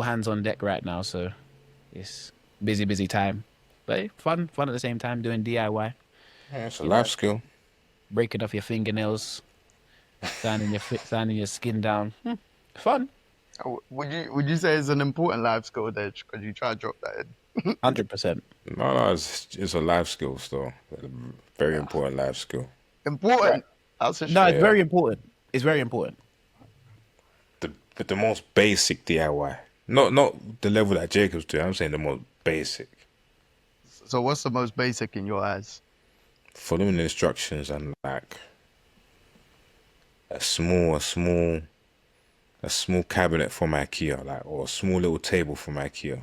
hands on deck right now, so it's busy time. But fun at the same time doing DIY. Yeah, it's a You life know, skill. breaking off your fingernails, sanding your skin down. Fun. Would you say it's an important life skill, Dej? Because you try to drop that in. 100%. No, it's a life skill still. A very Yeah. important life skill. Right. Important. That's a No, it's straight. Yeah, very important. It's very important. the most basic DIY. Not the level that Jacob's doing. I'm saying the most basic. So what's the most basic in your eyes? Following the instructions and like a small cabinet from IKEA, like, or a small little table from IKEA.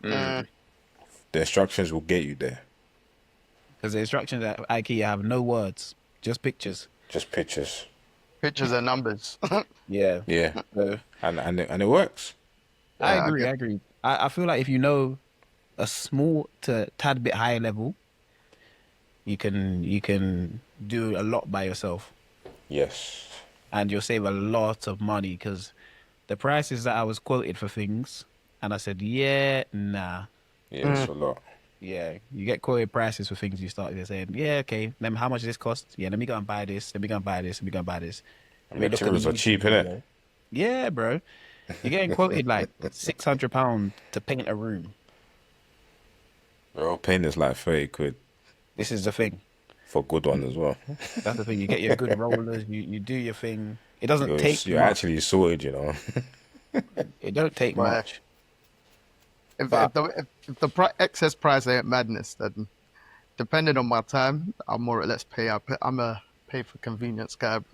Mm, The instructions will get you there. Because the instructions at IKEA have no words, just pictures. Just pictures. pictures and numbers. Yeah. Yeah, So and it works. I Yeah, I agree. get. I agree. I feel like if you know a small to tad bit higher level, you can do a lot by yourself, Yes. and you'll save a lot of money because the prices that I was quoted for things, and I said, yeah, nah. Yeah, it's Mm, a lot. Yeah, you get quoted prices for things you start saying, yeah, okay, then how much does this cost? Yeah, let me go and buy this, let me go and buy this, let me go and buy this. And Let me look at the materials are cheap, YouTube innit? video. Yeah, bro. You're getting quoted like £600 to paint a room. Bro, paint is like 30 quid This is the thing. for a good one as well. That's the thing. You get your good rollers, you do your thing. It doesn't take You're much. actually sorted. It don't take but much. if But excess price ain't madness, then depending on my time, I more or less pay. I'm a pay for convenience cab.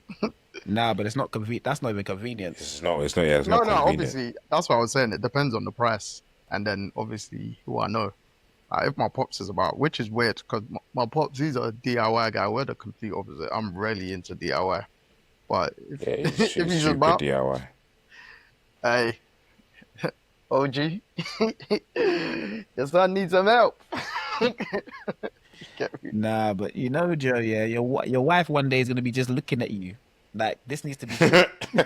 nah, but it's not convenient. That's not even convenience. It's No, not no, convenient. obviously that's what I was saying. It depends on the price, and then obviously who I know. If my pops is about, which is weird because my pops, he's a DIY guy. We're the complete opposite. I'm really into DIY, but if Yeah, if it's he's super about, DIY. hey, OG, your son needs some help. Get me? Nah, but you know, Joe, yeah, your wife one day is gonna be just looking at you like this needs to be fixed. She's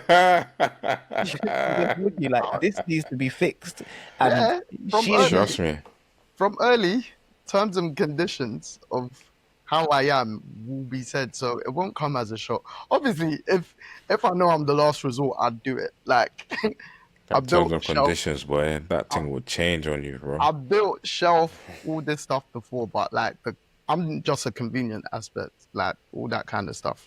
gonna look at you like this needs to be fixed, and Yeah, from she is early, not. Trust me. from early terms and conditions of how I am will be said, so it won't come as a shock. Obviously, if I know I'm the last resort, I'd do it. Like I That terms built and shelf, conditions, boy, that I, thing will change on you, bro. I built shelf, all this stuff before, but like I'm just a convenient aspect, like all that kind of stuff.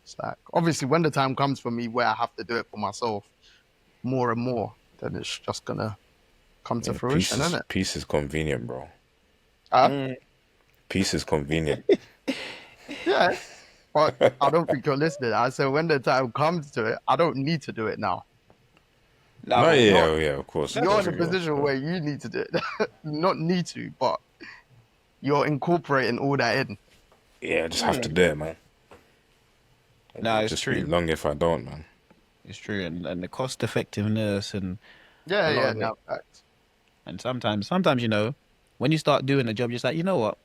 It's like obviously when the time comes for me where I have to do it for myself more and more, then it's just gonna come to Yeah, fruition, isn't it? peace is convenient, bro. Huh? Mm, Peace is convenient. Yeah. But I don't think you're listening. I said when the time comes to it, I don't need to do it now. nah, No, but yeah, You're oh, yeah, of you're in course a you will. position where you need to do it. Not need to, but you're incorporating all that in. Yeah, I just have to mm, do it, man. nah, It'll it's just be true. long if I don't, man. It's true, and the cost effectiveness and Yeah, a lot yeah, of it. no, facts. And sometimes when you start doing a job, you're just like, you know what,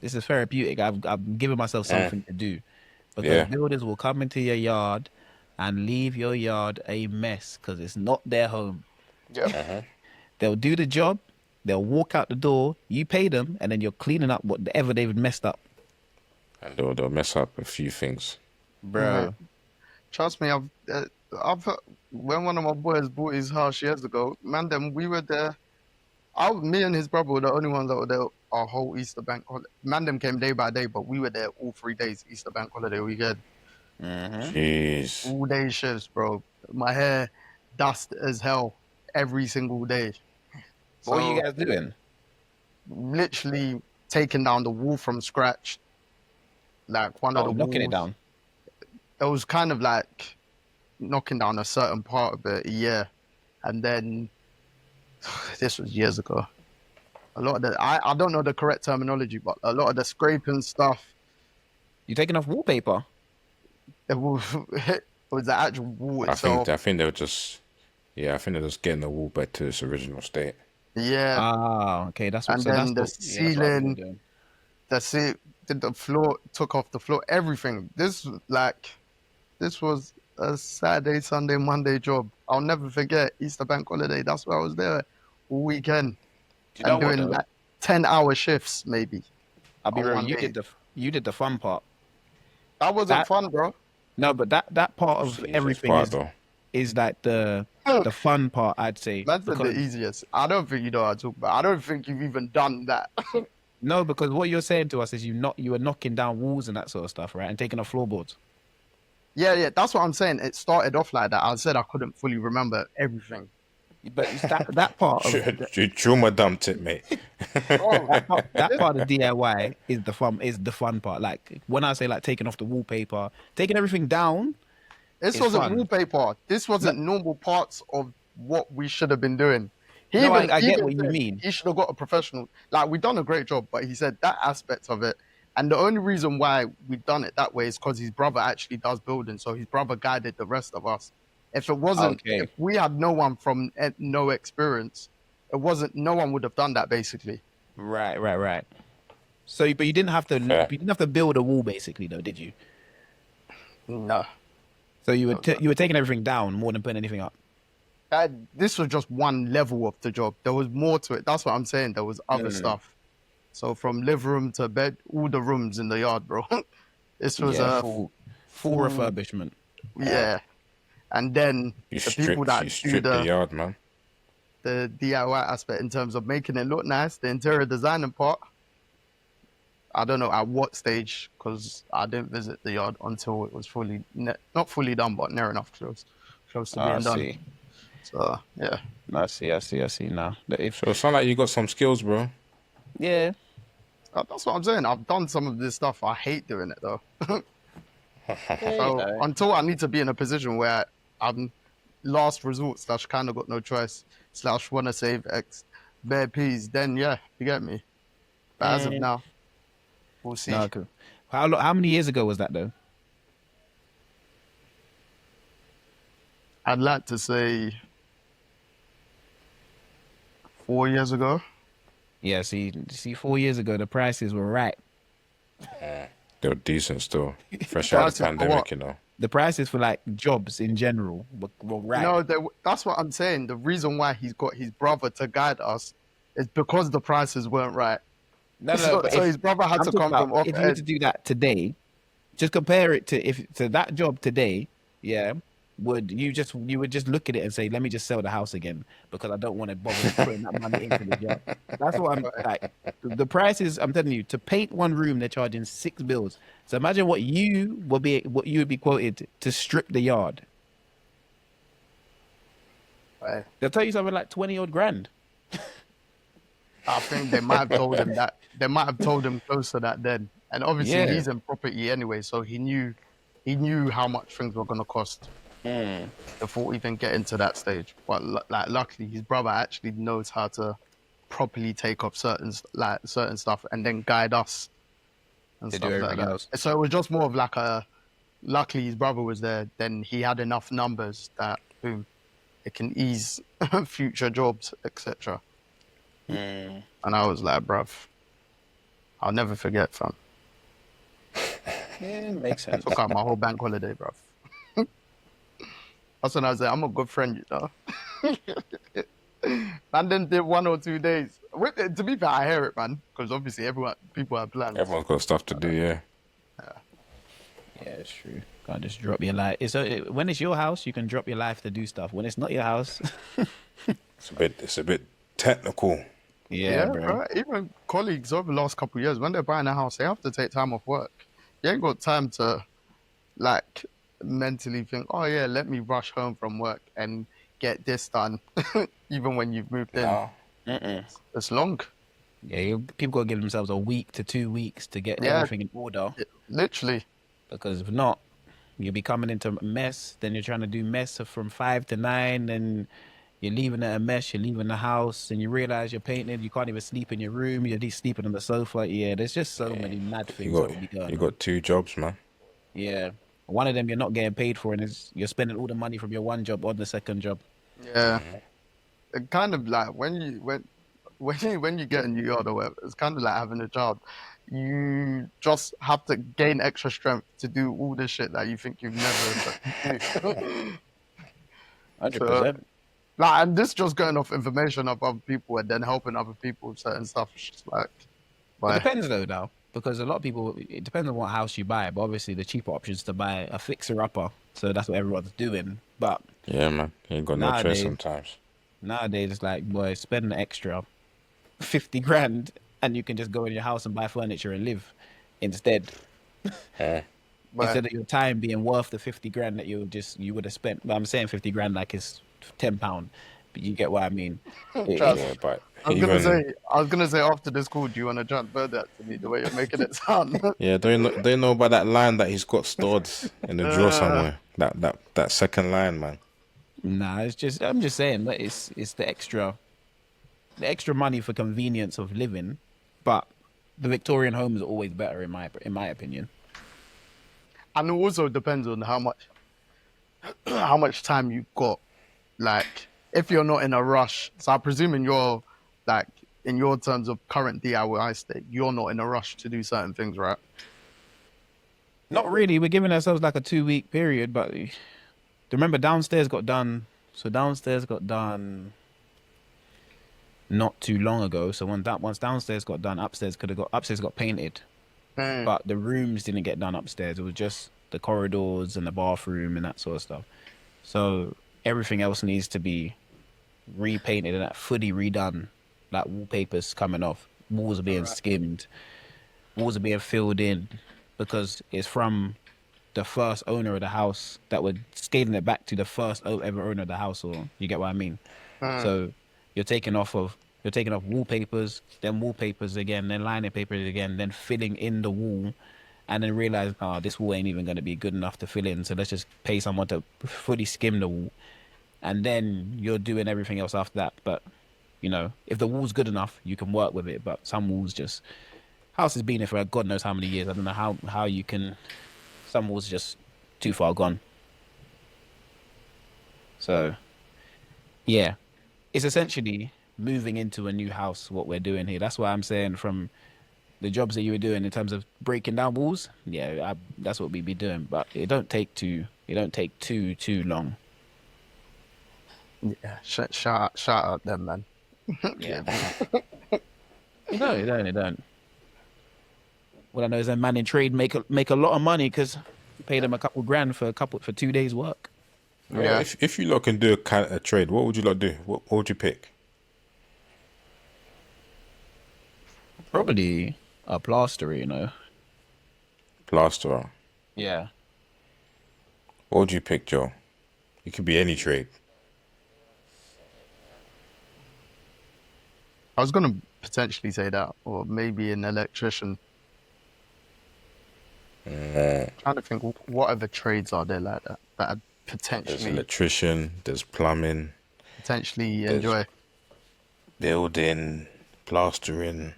this is therapeutic. I've given myself Mm, something to do, because yeah. builders will come into your yard and leave your yard a mess because it's not their home. Yep. Uh-huh. They'll do the job, they'll walk out the door, you pay them, and then you're cleaning up whatever they've messed up, And they'll mess up a few things. Man, bro. trust me, I've when one of my boys bought his house years ago, man, then we were there. Me and his brother were the only ones that were there our whole Easter bank holiday. Man, them came day by day, but we were there all 3 days Easter bank holiday weekend. Hmm. Jeez. All day shifts, bro. My hair dust as hell every single day. What are you So guys doing? literally taking down the wall from scratch, like one of Oh, the knocking it walls. down. It was kind of like knocking down a certain part of it, yeah. And then this was years ago. A lot of I don't know the correct terminology, but a lot of the scraping stuff, You taking off wallpaper? it was, it was the actual wall I think itself. I think they're just yeah, I think they're just getting the wall back to its original state. Yeah. Ah, okay. And then the That's what I'm ceiling, doing. did the floor, took off the floor, everything. This was a Saturday, Sunday, Monday job. I'll never forget Easter Bank holiday. That's why I was there all weekend Do you know and what doing though? like 10-hour shifts maybe I'll be on real. one day. You did the fun part. That wasn't That fun, bro. no, but that part It's of the easiest everything part though. is like the fun part, I'd say, That's the because easiest. I don't think you know what I talk about. I don't think you've even done that. no, because what you're saying to us is you were knocking down walls and that sort of stuff, right, and taking off floorboards. Yeah, that's what I'm saying. It started off like that. I said I couldn't fully remember everything. But it's that part of You trauma dumped it, mate. Bro, that part of DIY is the fun part. Like when I say like taking off the wallpaper, taking everything down this is wasn't fun. wallpaper. This No, wasn't normal parts of what we should have been doing. He no, even I get even what you said mean. he should have got a professional. Like we done a great job, but he said that aspect of it. And the only reason why we done it that way is because his brother actually does building, so his brother guided the rest of us. If it wasn't, Okay, if we had no one from no experience, it wasn't. No one would have done that basically. right. So, but you didn't have to Fair. build a wall basically, though, did you? No. So No, no. you were taking everything down more than putting anything up. This was just one level of the job. There was more to it. That's what I'm saying. There was other Mm. stuff. So from living room to bed, all the rooms in the yard, bro. This was Yeah, a full refurbishment. yeah. And then You the people that do stripped the yard, man. the DIY aspect in terms of making it look nice, the interior designing part. I don't know at what stage because I didn't visit the yard until it was fully not fully done, but near enough close to I being done. see. So yeah. I see. Now, if So it sound like you got some skills, bro. yeah, That's what I'm saying. I've done some of this stuff. I hate doing it though. you So know, until I need to be in a position where I'm last resort / kind of got no choice / want to save X bare peas, then yeah, you get me. But as of Mm. now, we'll see. no, cool. How many years ago was that though? I'd like to say 4 years ago. Yeah, see, 4 years ago the prices were right. They were decent still. Fresh out of Prices the for pandemic, what? you know. The prices for like jobs in general were right. No, that's what I'm saying. The reason why he's got his brother to guide us is because the prices weren't right. No, So, but so his brother had I'm to talking come about from off if you were edge. to do that today, just compare it to that job today, yeah, you would just look at it and say, let me just sell the house again because I don't want to bother putting that money into the job. That's what I'm like. The prices, I'm telling you, to paint one room, they're charging 6 bills. So imagine what you would be quoted to strip the yard. Right. They'll tell you something like 20 odd grand. I think they might have told him that. They might have told him close to that then. And obviously Yeah. he's in property anyway, so he knew how much things were gonna cost before even getting to that stage. But like luckily his brother actually knows how to properly take up certain stuff and then guide us and To do stuff like everything that. else. So it was just more of like luckily his brother was there, then he had enough numbers that boom, it can ease future jobs, etc. And I was like, bruv, I'll never forget, fam. Yeah, makes sense. Took out my whole bank holiday, bruv. That's when I was like, I'm a good friend, you know. And then did 1 or 2 days. To be fair, I hear it, man, because obviously people have plans. Everyone's got stuff to do, yeah. Yeah, it's true. Can't just drop your life. When it's your house, you can drop your life to do stuff. When it's not your house, It's a bit technical. yeah, bro. right. Even colleagues over the last couple of years, when they're buying a house, they have to take time off work. You ain't got time to like mentally think, oh yeah, let me rush home from work and get this done. Even when you've moved in, No. it's long. Yeah, people gotta give themselves a week to 2 weeks to get Yeah. everything in order. Literally. Because if not, you'll be coming into a mess. Then you're trying to do mess from 5 to 9, and you're leaving it a mess. You're leaving the house, and you realize you're painting. You can't even sleep in your room. You're just sleeping on the sofa. Yeah, there's just so many mad things that will be going You on. got 2 jobs, man. Yeah, one of them you're not getting paid for, and you're spending all the money from your one job on the second job. Yeah. It kind of like when you get a new yard or whatever, it's kind of like having a child. you just have to gain extra strength to do all the shit that you think you've never done. Hundred So, percent. like, and this just going off information of other people and then helping other people with certain stuff. It's just like, It why? depends though, now, because a lot of people. It depends on what house you buy, but obviously the cheaper option is to buy a fixer upper. So that's what everyone's doing. But Yeah, man. You ain't got no choice nowadays, sometimes. nowadays it's like, boy, spend an extra 50 grand, and you can just go in your house and buy furniture and live instead. Yeah. Why? Instead of your time being worth the 50 grand that you would have spent. But I'm saying 50 grand like it's £10, but you get what I mean. Trust. Yeah, but I was even gonna say after this call, do you want to transfer that to me the way you're making it sound? yeah, they know about that line that he's got stored in the drawer somewhere. That second line, man. Nah, it's just I'm just saying that it's the extra money for convenience of living, but the Victorian home is always better in my opinion. And it also depends on how much time you've got. Like, if you're not in a rush, so I'm presuming you're like in your terms of current DIY state, you're not in a rush to do certain things, right? Not really. We're giving ourselves like a 2 week period, but remember downstairs got done. So downstairs got done not too long ago. So once downstairs got done, upstairs got painted, but the rooms didn't get done upstairs. It was just the corridors and the bathroom and that sort of stuff. So everything else needs to be repainted and that fully redone. Like wallpapers coming off, walls are being skimmed, walls are being filled in, because it's from the first owner of the house that we're scaling it back to the first ever owner of the house. Or you get what I mean? So you're taking off wallpapers, then wallpapers again, then lining papers again, then filling in the wall, and then realize, oh, this wall ain't even going to be good enough to fill in. So let's just pay someone to fully skim the wall, and then you're doing everything else after that. But you know, if the wall's good enough, you can work with it. But some walls just house has been here for God knows how many years. I don't know how you can. Some walls just too far gone. So yeah, it's essentially moving into a new house. What we're doing here. That's why I'm saying from the jobs that you were doing in terms of breaking down walls. Yeah, that's what we'd be doing. But it don't take too long. Yeah, shout out them, man. Yeah. You don't. What I know is that man in trade make a lot of money because you pay them a couple grand for 2 days work. Yeah. If you lot can do a trade, what would you lot do? What would you pick? Probably a plasterer, you know. Plasterer. Yeah. What would you pick, Joe? It could be any trade. I was gonna potentially say that, or maybe an electrician. Trying to think what other trades are there like that I There's potentially electrician, there's plumbing, enjoy. building, plastering.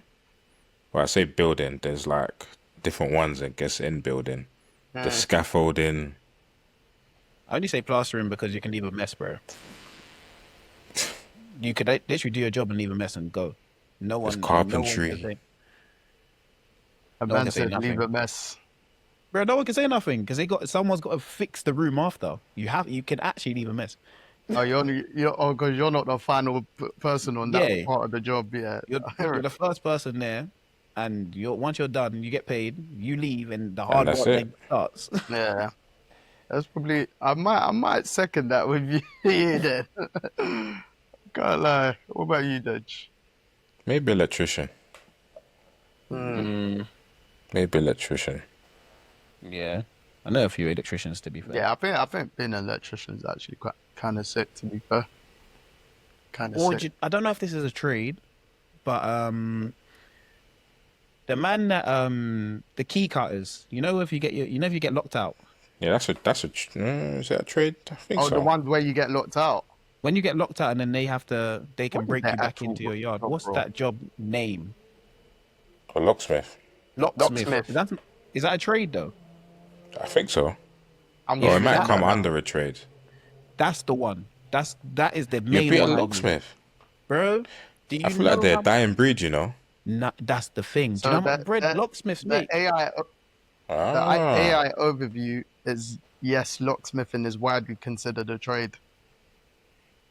Well, I say building, there's like different ones, I guess, in building. The scaffolding. I only say plastering because you can leave a mess, bro. You could literally do your job and leave a mess and go. There's carpentry. A No one man can say said leave nothing. a mess. Bro, no one can say nothing because someone's got to fix the room after. You can actually leave a mess. Oh, because you're not the final person on that Yeah. part of the job. Yeah, You're the first person there, and once you're done, you get paid. You leave, and the And hard that's work it. then starts. yeah. That's probably I might second that with you then. Can't lie. What about you, Dej? Maybe electrician. Mm, Maybe electrician. yeah, I know a few electricians, to be fair. Yeah, I think being an electrician is actually quite kind of sick. To be fair, kind of sick. I don't know if this is a trade, but the man that the key cutters. You know if you get locked out. Yeah, is that a trade? I think Oh, so. the ones where you get locked out. When you get locked out and then they can What is break their you back actual into your yard. job What's role? that job name? A locksmith. Locksmith. Is that a trade though? I think so. I'm Or it with might that. come under a trade. That's the one. That is the You'd main be a one, locksmith. bro. Do you I feel like know they're a how- dying breed, you know. No, that's the thing. Do you So know what bread locksmiths the make? Ah, AI overview is yes, locksmithing is widely considered a trade.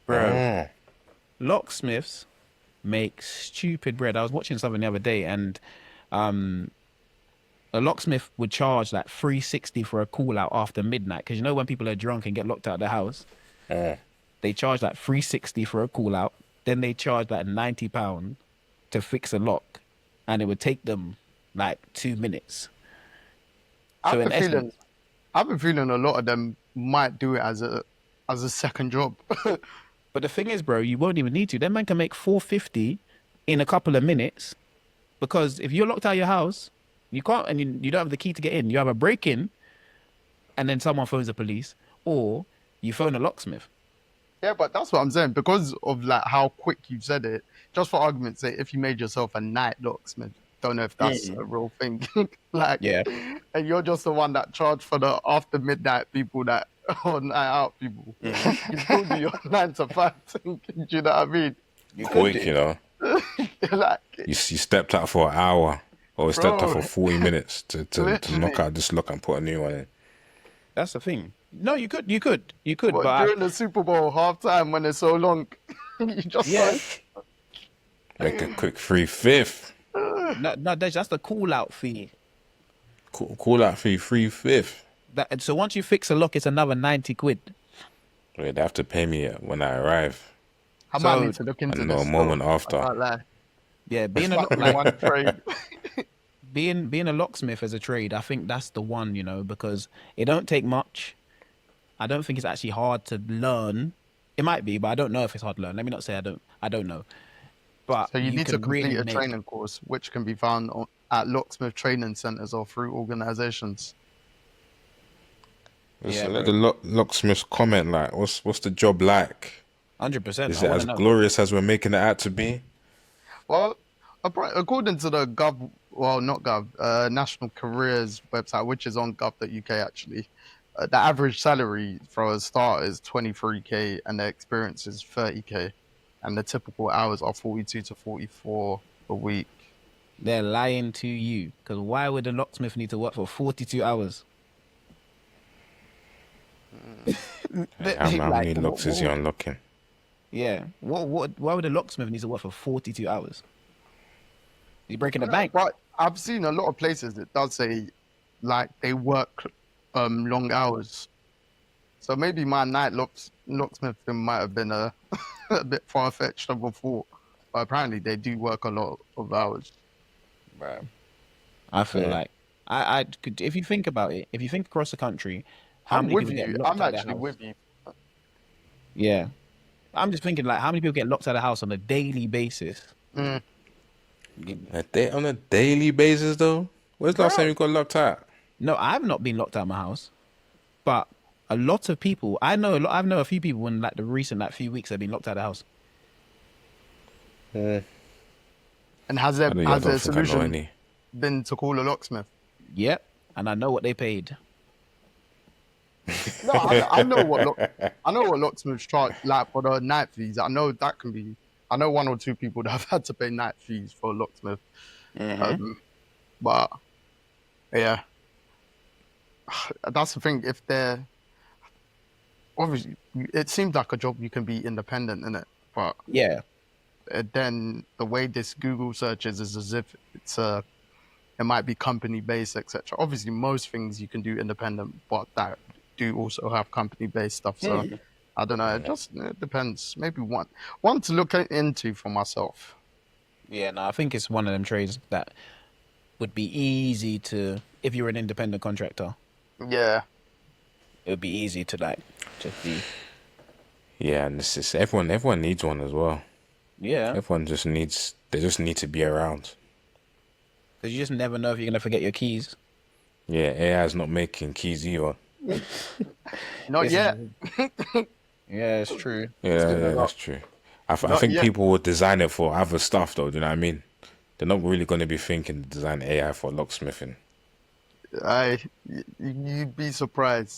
Bro, ah, locksmiths make stupid bread. I was watching something the other day, and um, a locksmith would charge like 360 for a call out after midnight. Because you know when people are drunk and get locked out of the house, ah. they charge like 360 for a call out. Then they charge like £90 to fix a lock, and it would take them like 2 minutes. So I've in been feeling, essence, I've been feeling a lot of them might do it as a second job. but the thing is, bro, you won't even need to. That man can make 450 in a couple of minutes because if you're locked out of your house, you can't, and you don't have the key to get in. You have a break in, and then someone phones the police, or you phone a locksmith. Yeah, but that's what I'm saying because of like how quick you said it. Just for argument's sake, if you made yourself a night locksmith, don't know if that's a real thing. Like, Yeah. and you're just the one that charged for the after midnight people that or night out people. You still do your 9 to 5 thing. Do you know what I mean? You could Quick, do. you know. Like, You stepped out for an hour or stepped out bro, for 40 minutes to knock literally. out this lock and put a new one in. That's the thing. No, you could, But but during the Super Bowl halftime when it's so long, you just yeah. Make a quick 3/5. No, that's the call out fee. Call out fee 3/5. So once you fix a lock, it's another 90 quid. Wait, they have to pay me when I arrive. I might So need to look into And no, this. a moment Still. I after. can't lie. yeah, It's like the one trade. being a locksmith as a trade, I think that's the one, because it don't take much. I don't think it's actually hard to learn. It might be, but I don't know if it's hard to learn. Let me not say I don't know. But So you need to can complete really a make, training course, which can be found at locksmith training centers or through organizations. Listen, Yeah, let bro. the locksmiths comment like, what's the job like? 100%. Is I it want as to know. glorious as we're making it out to be? Well, according to the not National Careers website, which is on gov.uk actually, the average salary for a start is 23k and the experience is 30k. And the typical hours are 42 to 44 a week. They're lying to you. Because why would a locksmith need to work for 42 hours? How many Like, locks is he unlocking? yeah. Why would a locksmith need to work for 42 hours? He's breaking the bank. But I've seen a lot of places it does say like they work long hours. So maybe my locksmith thing might have been a bit far fetched of a thought. But apparently they do work a lot of hours. Bro. I feel Yeah. like I could, if you think about it, if you think across the country, how I'm many with people get you. locked I'm out of their actually house? with you. Yeah. I'm just thinking like how many people get locked out of the house on a daily basis? Mm. On a daily basis though? When's the last time you got locked out? No, I've not been locked out of my house, but a lot of people I know a few people in like the recent like few weeks have been locked out of the house. And has I don't their think I know solution any. been to call a locksmith? Yep, and I know what they paid. No, I know what locksmiths charge like for the night fees. I know that can be. I know one or two people that have had to pay night fees for a locksmith. But yeah, that's the thing. If they're obviously, it seems like a job you can be independent in it, but Yeah, then the way this Google searches is as if it might be company based, etc. Obviously, most things you can do independent, but that do also have company based stuff. So I don't know. It depends. Maybe one to look into for myself. yeah. No, I think it's one of them trades that would be easy to if you're an independent contractor. Yeah. It would be easy to like just be. Yeah, and this is everyone needs one as well. Yeah, Everyone they just need to be around. because you just never know if you're gonna forget your keys. Yeah, AI is not making keys either. Not This yet. Yeah, it's true. Yeah, that's true. I Not think yet. people will design it for other stuff though, do you know what I mean? They're not really going to be thinking to design AI for locksmithing. You'd be surprised.